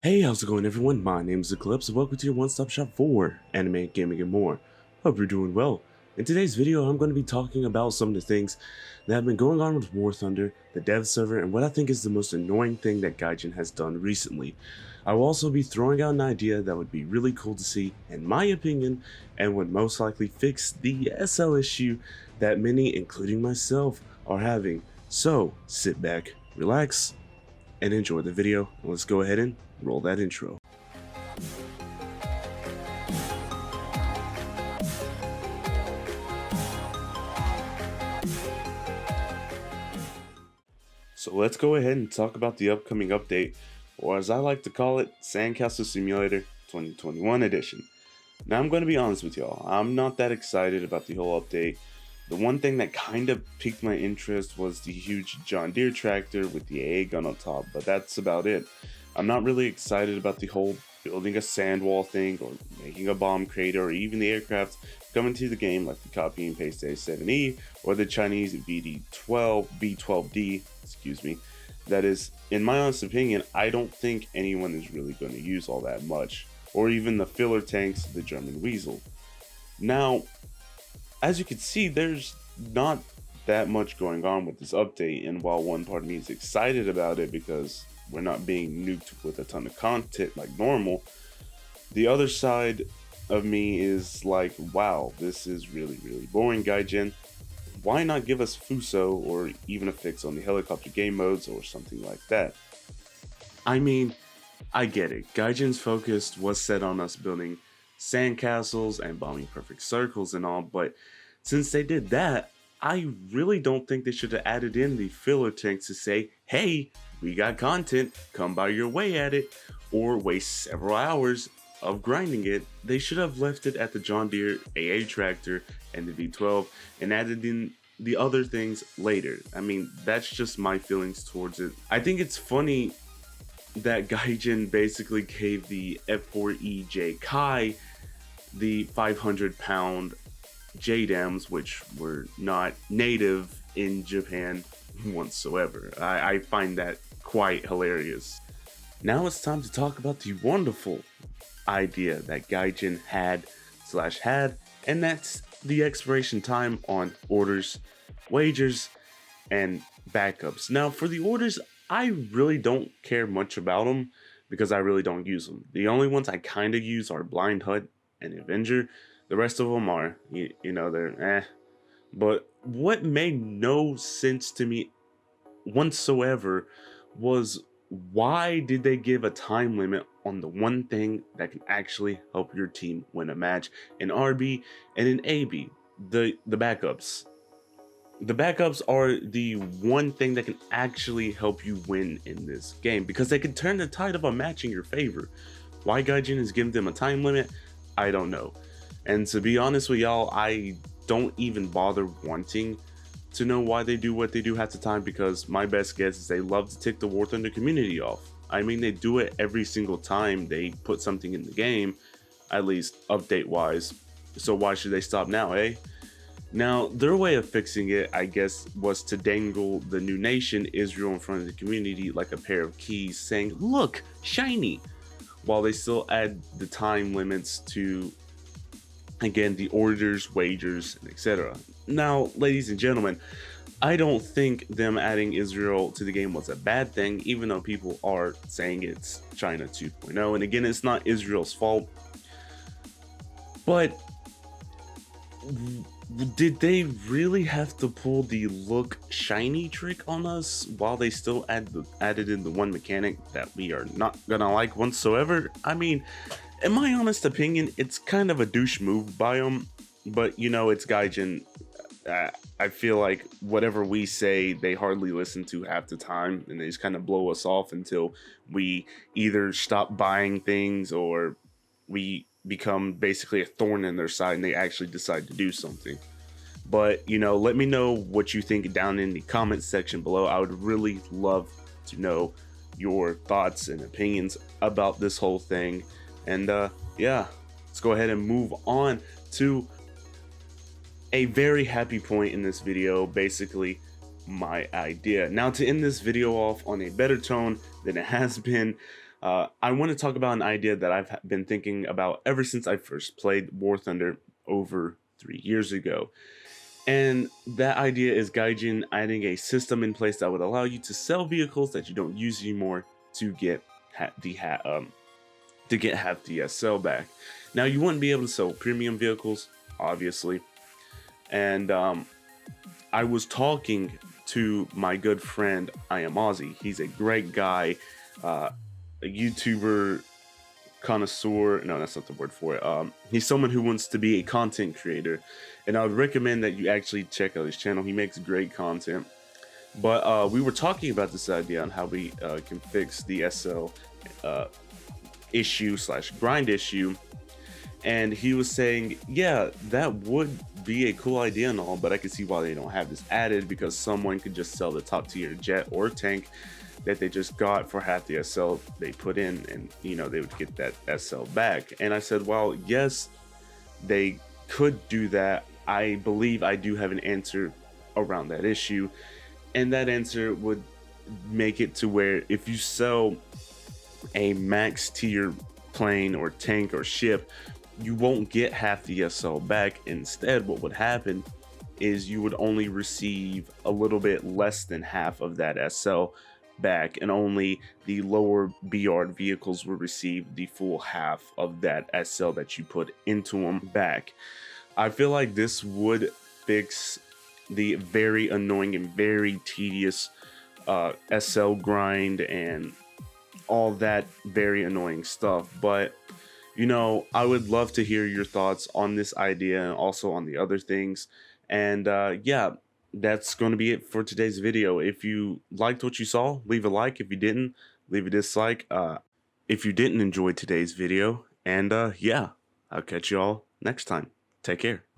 Hey, how's it going everyone? My name is Eclipse and welcome to your one-stop shop for anime, gaming, and more. Hope you're doing well. In today's video, I'm going to be talking about some of the things that have been going on with War Thunder, the dev server, and what I think is the most annoying thing that Gaijin has done recently. I will also be throwing out an idea that would be really cool to see, in my opinion, and would most likely fix the SL issue that many, including myself, are having. So, sit back, relax, and enjoy the video. Let's go ahead and roll that intro. So let's go ahead and talk about the upcoming update, or as I like to call it, Sandcastle Simulator 2021 edition. Now I'm going to be honest with y'all, I'm not that excited about the whole update. The one thing that kind of piqued my interest was the huge John Deere tractor with the AA gun on top, but that's about it. I'm not really excited about the whole building a sand wall thing, or making a bomb crater, or even the aircraft coming to the game like the copy and paste A7E, or the Chinese B12D, excuse me. That is, in my honest opinion, I don't think anyone is really going to use all that much, or even the filler tanks, the German Weasel. Now, as you can see, there's not that much going on with this update, and while one part of me is excited about it because we're not being nuked with a ton of content like normal, the other side of me is like, wow, this is really boring, Gaijin. Why not give us Fuso or even a fix on the helicopter game modes or something like that? I mean, I get it, Gaijin's focus was set on us building sandcastles and bombing perfect circles and all, but since they did that, I really don't think they should have added in the filler tanks to say, hey, we got content, come by your way at it, or waste several hours of grinding it. They should have left it at the John Deere AA tractor and the V12 and added in the other things later. I mean, that's just my feelings towards it. I think it's funny that Gaijin basically gave the F4EJ Kai the 500-pound JDAMs, which were not native in Japan whatsoever. I find that quite hilarious. Now it's time to talk about the wonderful idea that Gaijin had, and that's the expiration time on orders, wagers, and backups. Now for the orders, I really don't care much about them because I really don't use them. The only ones I kind of use are Blind Hut and Avenger. The rest of them are, you know, they're eh. But what made no sense to me whatsoever was, why did they give a time limit on the one thing that can actually help your team win a match in RB and in AB, the backups. The backups are the one thing that can actually help you win in this game, because they can turn the tide of a match in your favor. Why Gaijin is giving them a time limit, I don't know. And to be honest with y'all, I don't even bother wanting to know why they do what they do half the time, because my best guess is they love to tick the War Thunder community off. I mean, they do it every single time they put something in the game, at least update wise. So why should they stop now, eh? Now, their way of fixing it, I guess, was to dangle the new nation, Israel, in front of the community like a pair of keys, saying, look, shiny, while they still add the time limits to, again, the orders, wagers, and etc. Now, ladies and gentlemen, I don't think them adding Israel to the game was a bad thing, even though people are saying it's China 2.0. And again, it's not Israel's fault. But did they really have to pull the look shiny trick on us while they still added in the one mechanic that we are not gonna like whatsoever? I mean, in my honest opinion, it's kind of a douche move by them, but you know, it's Gaijin. I feel like whatever we say, they hardly listen to half the time, and they just kind of blow us off until we either stop buying things or we become basically a thorn in their side and they actually decide to do something. But, you know, let me know what you think down in the comment section below. I would really love to know your thoughts and opinions about this whole thing. And yeah, let's go ahead and move on to a very happy point in this video, basically my idea. Now, to end this video off on a better tone than it has been, I want to talk about an idea that I've been thinking about ever since I first played War Thunder over 3 years ago. And that idea is Gaijin adding a system in place that would allow you to sell vehicles that you don't use anymore to get half the SL back. Now you wouldn't be able to sell premium vehicles, obviously, and I was talking to my good friend I Am Ozzy. He's a great guy, a YouTuber connoisseur. No, that's not the word for it. He's someone who wants to be a content creator, and I would recommend that you actually check out his channel. He makes great content. But we were talking about this idea on how we can fix the SL issue slash grind issue, and he was saying, yeah, that would be a cool idea and all, but I can see why they don't have this added, because someone could just sell the top tier jet or tank that they just got for half the SL they put in, and they would get that SL back. And I said, well, yes, they could do that. I believe I do have an answer around that issue, and that answer would make it to where if you sell a max tier plane or tank or ship, you won't get half the SL back. Instead, what would happen is you would only receive a little bit less than half of that SL back, and only the lower BR vehicles will receive the full half of that SL that you put into them back. I feel like this would fix the very annoying and very tedious SL grind and all that very annoying stuff. But I would love to hear your thoughts on this idea and also on the other things. And yeah, that's going to be it for today's video. If you liked what you saw, leave a like. If you didn't, leave a dislike. If you didn't enjoy today's video, and yeah, I'll catch you all next time. Take care.